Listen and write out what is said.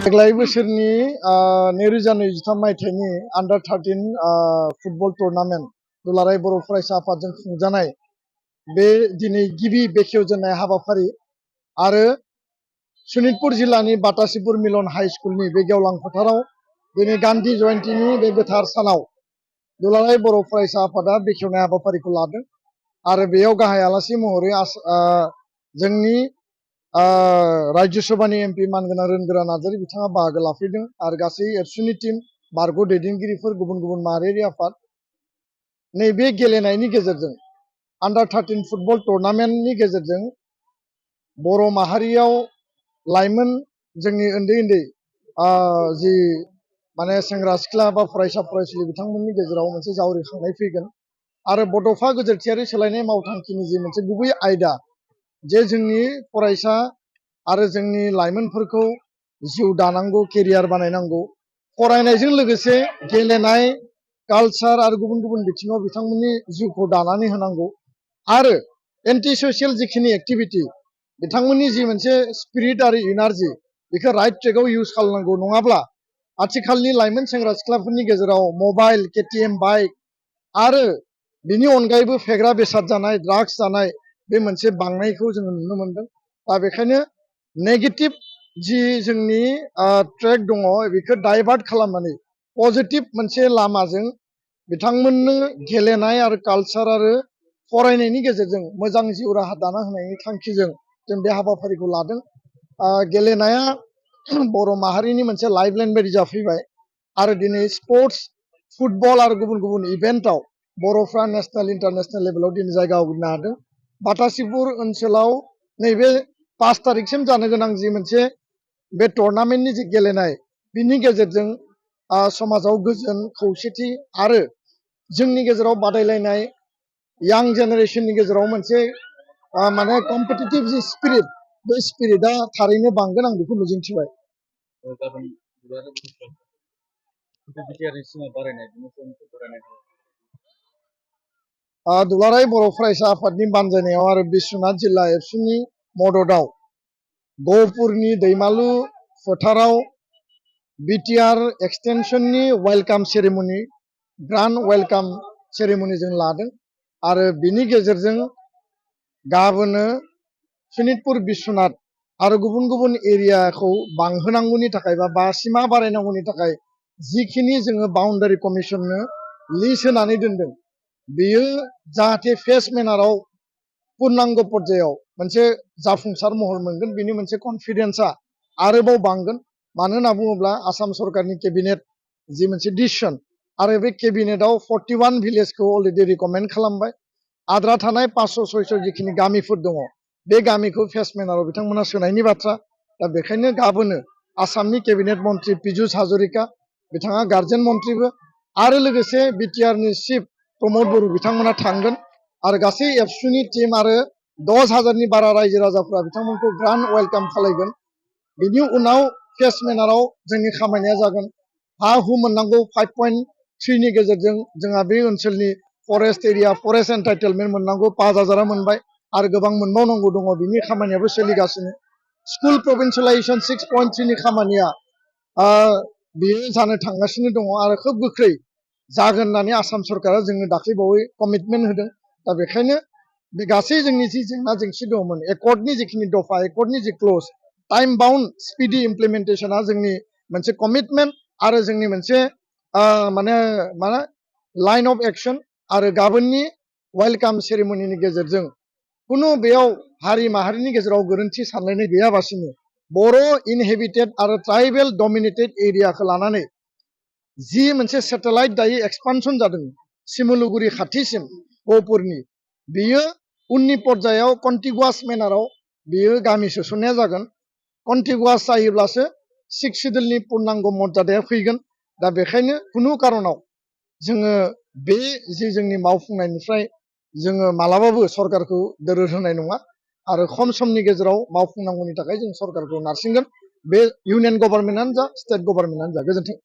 देग्लाय बोसोरनि 2023 मायथाइनि आन्डार 13 फुटबल टुर्नामेन्ट दुलाराय बर' फरायसा आफादजों खुंजानाय बे दिनै गिबि बेखेवजेननाय हाबाफारि आरो सनितपुर जिल्लानि बातासिपुर मिलन हाइ स्कुलनि बे गेवलां फोथाराव दिनै गान्धी जयन्तीनि बे गोथार सानाव दुलाराय बर' फरायसा आफादा बेखेवनाय हाबाफारिखौ लादों आरो बेयाव गाहाय आलासि महरै जोंनि राज्य सभानि एमपि मानगोनां रोनगोरा नार्जारी बिथाङा बाहागो लाफैदों आरो गासै एबसुनि टीम बारग' दैदेनगिरिफोर गुबुन गुबुन माहारियारि आफाद नैबे गेलेनायनि गेजेरजों आन्डार 13 फुटबल टुर्नामेन्टनि गेजेरजों बर' माहारियाव लाइमोन जोंनि उन्दै उन्दै जि माने सेंग्रा सिख्ला बा फरायसा फरायसुलि बिथांमोननि गेजेराव मोनसे जावरिखांनाय फैगोन आरो बड'फा गोजोरथियारि सोलायनाय मावथांखिनि जि मोनसे गुबै आयदा जे जोंनि फरायसा आरो जोंनि लाइमोनफोरखौ जिउ दानांगौ केरियार बानायनांगौ फरायनायजों लोगोसे गेलेनाय कालचार आरो गुबुन गुबुन बिथिङाव बिथांमोननि जिउखौ दानानै होनांगौ आरो एन्टि ससियेल जिखिनि एक्टिभिटि बिथांमोननि जि मोनसे स्पिरिट आरो एनार्जि बेखौ राइट ट्रेकआव इउज खालामनांगौ नङाब्ला आथिखालनि लाइमोन सेंग्रा सिख्लाफोरनि गेजेराव मबाइल केटिएम बाइक आरो बिनि अनगायैबो फेग्रा बेसाद जानाय ड्राग्स जानाय बे मोनसे बांनायखौ जोङो नुनो मोनदों दा बेखायनो नेगेटिभ जि जोंनि ट्रेक दङ बेखौ डाइभार्ट खालामनानै पजिटिभ मोनसे लामाजों बिथांमोननो गेलेनाय आरो कालचार आरो फरायनायनि गेजेरजों मोजां जिउ राहा दाना होनायनि थांखिजों जों बे हाबाफारिखौ लादों गेलेनाया बर' माहारिनि मोनसे लाइफलाइन बायदि जाफैबाय आरो दिनै स्पर्ट्स फुटबल आरो गुबुन गुबुन इभेन्टआव बर'फ्रा नेसनेल इन्टारनेसनेल लेभेलाव दिनै जायगा आवग्रिनो हादों बातासिपुर ओनसोलाव नैबे 5 तारिखसिम जानो गोनां जि मोनसे बे टुर्नामेन्टनि जि गेलेनाय बिनि गेजेरजों समाजाव गोजोन खौसेथि आरो जोंनि गेजेराव बादायलायनाय यां जेनेरेसननि गेजेराव मोनसे माने कम्पिटिटिभ जि स्पिरिट बे स्पिरिटआ थारैनो बांगोन आं बेखौ मिजिंथिबाय दुलाराय बर' फरायसा आफादनि बानजायनायाव आरो बिश्वनाथ जिल्ला एबसुनि मददआव गहपुरनि दैमालु फोथाराव BTR एक्सटेनसननि welcome ceremony grand welcome ceremony जों लादों आरो बिनि गेजेरजों गाबोनो सनितपुर बिश्वनाथ आरो गुबुन गुबुन एरियाखौ बांहोनांगौनि थाखाय बा बासिमा बारायनांगौनि थाखाय जिखिनि जोङो बाउन्डारि कमिसननो लिस्ट होनानै दोनदों बेयो जाहाथे फेस मेनाराव पूर्णांग पर्यायाव मोनसे जाफुंसार महर मोनगोन बिनि मोनसे कनफिडेन्सआ आरोबाव बांगोन मानो होनना बुङोब्ला आसाम सरकारनि केबिनेट जि मोनसे डिसिसन आरो बे केबिनेटआव 41 भिलेजखौ अलरेडि रिकमेन्ड खालामबाय आद्रा थानाय 500-600 जिखिनि गामिफोर दङ बे गामिखौ फेस मेनाराव बिथांमोना सोनायनि बाथ्रा दा बेखायनो गाबोनो आसामनि केबिनेट मन्त्रि पीयूष हाजरिका बिथाङा गार्जेन मन्त्रिबो आरो लोगोसे बिटिआरनि चिफ प्रमद बर' बिथांमोना थांगोन आरो गासै एबसुनि टीम आरो 10,000नि बारा रायजो राजाफ्रा बिथांमोनखौ ग्रान्ड वेलकाम खालामगोन बिनि उनाव फेस मेनाराव जोंनि खामानिया जागोन हा हु मोननांगौ 5.3 नि गेजेरजों जोंहा बे ओनसोलनि फरेस्ट एरिया फरेस्ट एन्टाइटेलमेन्ट मोननांगौ 5,000 मोनबाय आरो गोबां मोनबावनांगौ दङ बिनि खामानियाबो सोलिगासिनो स्कुल प्रभिन्सियेलाइजेसन 6.3 नि खामानिया बेयो जानो थांगासिनो दङ आरो खोब गोख्रै जागोन होननानै आसाम सरकारा जोंनो दाख्लैबावै कमिटमेन्ट होदों दा बेखायनो बे गासै जोंनि जि जेंना जेंसि दंमोन एकर्डनि जिखिनि दफा एकर्डनि जि क्ल'ज टाइम बाउन्ड स्पिडि इमप्लिमेन्टेसना जोंनि मोनसे कमिटमेन्ट आरो जोंनि मोनसे माने लाइन अफ एक्सन आरो गाबोननि वेलकाम सेरेमनिनि गेजेरजों खुनु बेयाव हारि माहारिनि गेजेराव गोरोन्थि सानलायनाय गैयाबासिनो बर' इनहेबिटेड आरो ट्राइबेल डमिनेटेड एरियाखौ लानानै जि मोनसे सेटेलाइट दायो एक्सपानसन जादों सिमुलुगुरि खाथिसिम गहपुरनि बियो उननि पर्यायाव कन्टिगुवास मेनाराव बियो गामि सोसननाया जागोन कन्टिगुवास जायोब्लासो 6 सिडुलनि पूर्णांग मर्यादाया फैगोन दा बेखायनो खुनु कारनाव जोङो बे जि जोंनि मावफुंनायनिफ्राय जोङो मालाबाबो सरकारखौ दोरोद होनाय नङा आरो खम समनि गेजेराव मावफुंनांगौनि थाखाय जों सरकारखौ नारसिनगोन बे इउनियन गभर्नमेन्टआनो जा स्टेट गभर्नमेन्टआनो जा गोजोन्थों